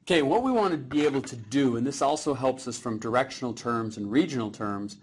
Okay, what we want to be able to do, and this also helps us from directional terms and regional terms,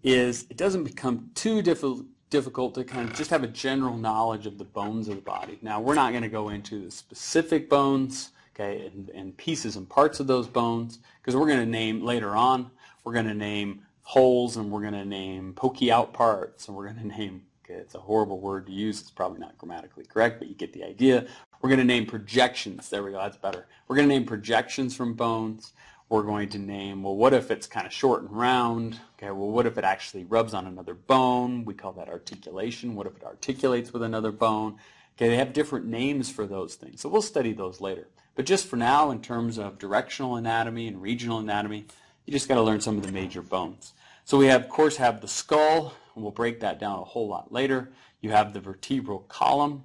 is it doesn't become too difficult to kind of just have a general knowledge of the bones of the body. Now, we're not going to go into the specific bones, okay, and pieces and parts of those bones, because we're going to name later on, we're going to name holes, and we're going to name pokey out parts, and we're going to name, okay, it's a horrible word to use, it's probably not grammatically correct, but you get the idea. We're going to name projections. There we go, that's better. We're going to name projections from bones. We're going to name, well, what if it's kind of short and round? Okay, well, what if it actually rubs on another bone? We call that articulation. What if it articulates with another bone? Okay, they have different names for those things. So we'll study those later. But just for now, in terms of directional anatomy and regional anatomy, you just got to learn some of the major bones. So we have, of course, have the skull, and we'll break that down a whole lot later. You have the vertebral column.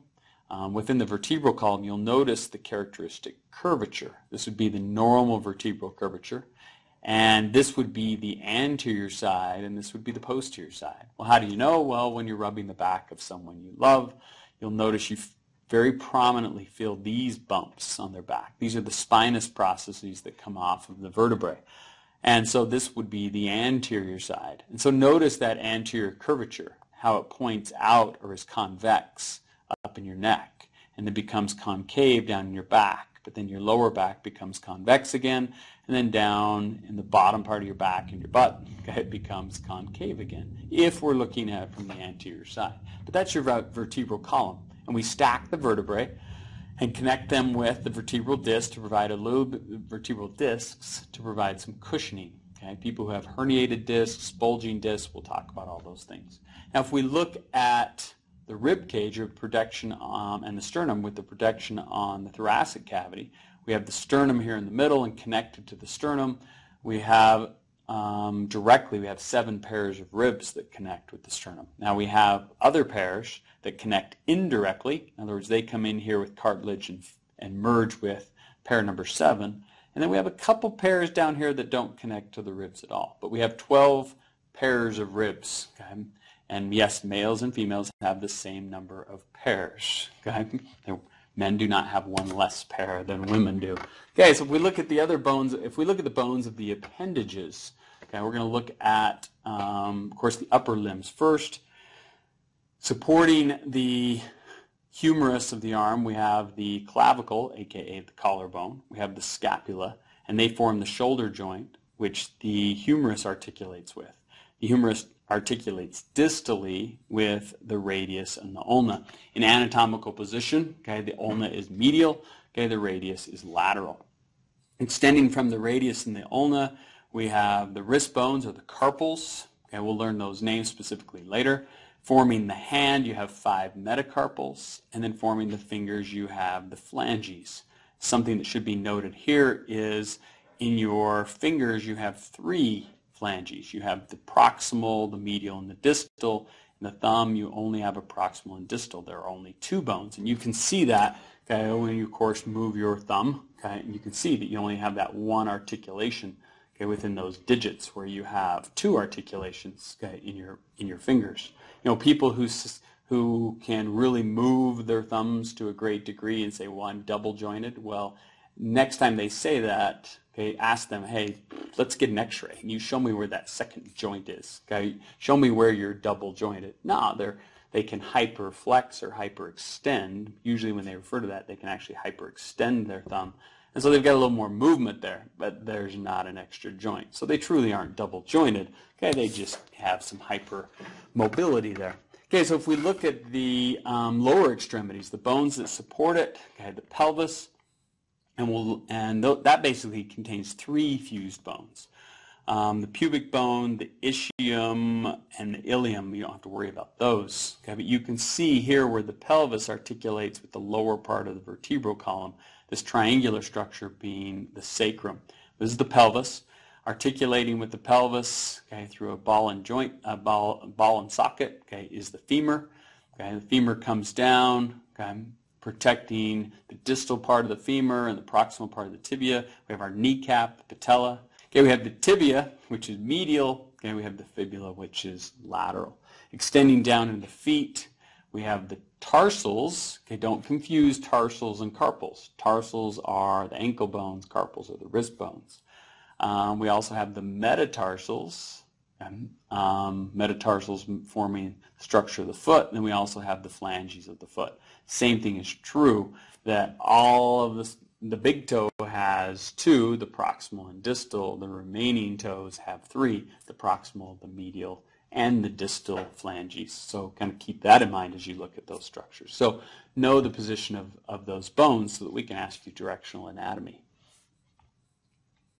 Within the vertebral column, you'll notice the characteristic curvature. This would be the normal vertebral curvature, and this would be the anterior side, and this would be the posterior side. Well, how do you know? Well, when you're rubbing the back of someone you love, you'll notice you very prominently feel these bumps on their back. These are the spinous processes that come off of the vertebrae. And so this would be the anterior side. And so notice that anterior curvature, how it points out or is convex up in your neck, and it becomes concave down in your back, but then your lower back becomes convex again, and then down in the bottom part of your back and your butt, it becomes concave again, if we're looking at it from the anterior side. But that's your vertebral column, and we stack the vertebrae and connect them with the vertebral disc to provide a little bit vertebral discs to provide some cushioning. Okay? People who have herniated discs, bulging discs, we'll talk about all those things. Now, if we look at the rib cage or protection and the sternum with the protection on the thoracic cavity, we have the sternum here in the middle, and connected to the sternum we have directly, we have 7 pairs of ribs that connect with the sternum. Now we have other pairs that connect indirectly. In other words, they come in here with cartilage and merge with pair number 7. And then we have a couple pairs down here that don't connect to the ribs at all. But we have 12 pairs of ribs. Okay? And yes, males and females have the same number of pairs. Okay? Men do not have one less pair than women do. Okay, so if we look at the other bones, if we look at the bones of the appendages, okay, we're going to look at, of course, the upper limbs first. Supporting the humerus of the arm, we have the clavicle, aka the collarbone. We have the scapula, and they form the shoulder joint, which the humerus articulates with. The humerus articulates distally with the radius and the ulna. In anatomical position, okay, the ulna is medial, okay, the radius is lateral. Extending from the radius and the ulna, we have the wrist bones or the carpals. Okay, we'll learn those names specifically later. Forming the hand, you have 5 metacarpals, and then forming the fingers, you have the phalanges. Something that should be noted here is in your fingers, you have 3 phalanges. You have the proximal, the medial, and the distal. In the thumb, you only have a proximal and distal. There are only 2 bones, and you can see that, okay, when you, of course, move your thumb, okay, and you can see that you only have that 1 articulation, okay, within those digits, where you have 2 articulations, okay, in your fingers. You know, people who can really move their thumbs to a great degree and say, well, I'm double jointed. Well, next time they say that, okay, ask them, hey, let's get an x-ray. And you show me where that second joint is. Okay, show me where you're double jointed. No, they can hyperflex or hyperextend. Usually when they refer to that, they can actually hyperextend their thumb. And so they've got a little more movement there, but there's not an extra joint. So they truly aren't double jointed. Okay, they just have some hypermobility there. Okay, so if we look at the lower extremities, the bones that support it, okay, the pelvis, that basically contains 3 fused bones. The pubic bone, the ischium, and the ilium, you don't have to worry about those. Okay, but you can see here where the pelvis articulates with the lower part of the vertebral column, this triangular structure being the sacrum. This is the pelvis. Articulating with the pelvis, okay, through a ball and socket, okay, is the femur. Okay, the femur comes down, okay, protecting the distal part of the femur and the proximal part of the tibia. We have our kneecap, the patella. Okay, we have the tibia, which is medial. Okay, we have the fibula, which is lateral. Extending down into the feet, we have the Tarsals, okay, don't confuse tarsals and carpals. Tarsals are the ankle bones, carpals are the wrist bones. We also have the metatarsals, metatarsals forming the structure of the foot, and then we also have the phalanges of the foot. Same thing is true, that all of the big toe has 2, the proximal and distal. The remaining toes have 3, the proximal, the medial, and the distal phalanges. So kind of keep that in mind as you look at those structures. So know the position of those bones so that we can ask you directional anatomy.